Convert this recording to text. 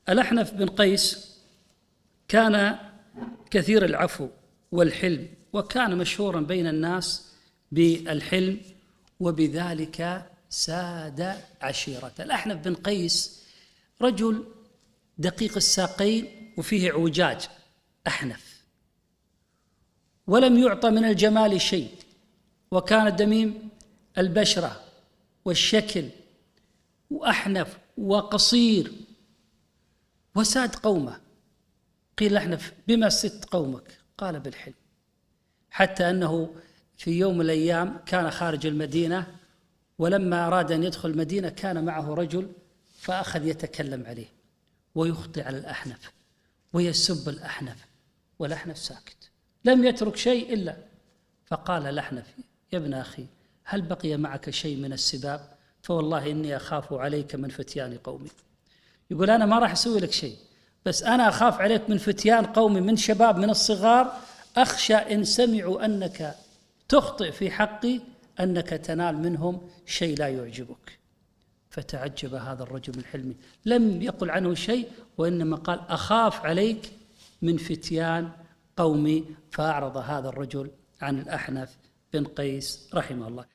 الأحنف بن قيس كان كثير العفو والحلم، وكان مشهورا بين الناس بالحلم، وبذلك ساد عشيرته. الأحنف بن قيس رجل دقيق الساقين وفيه اعوجاج أحنف، ولم يعطى من الجمال شيء، وكان دميم البشرة والشكل، وأحنف وقصير، وساد قومه. قيل أحنف: بما سدت قومك؟ قال: بالحلم. حتى أنه في يوم من الأيام كان خارج المدينة، ولما أراد أن يدخل المدينة كان معه رجل، فأخذ يتكلم عليه ويخطئ على الأحنف ويسب الأحنف، والأحنف ساكت لم يترك شيء إلا. فقال الأحنف: يا ابن أخي، هل بقي معك شيء من السباب؟ فوالله إني أخاف عليك من فتيان قومي. يقول: أنا ما راح أسوي لك شيء، بس أنا أخاف عليك من فتيان قومي، من شباب من الصغار، أخشى إن سمعوا أنك تخطئ في حقي أنك تنال منهم شيء لا يعجبك. فتعجب هذا الرجل من حلمه، لم يقل عنه شيء، وإنما قال: أخاف عليك من فتيان قومي. فأعرض هذا الرجل عن الأحنف بن قيس رحمه الله.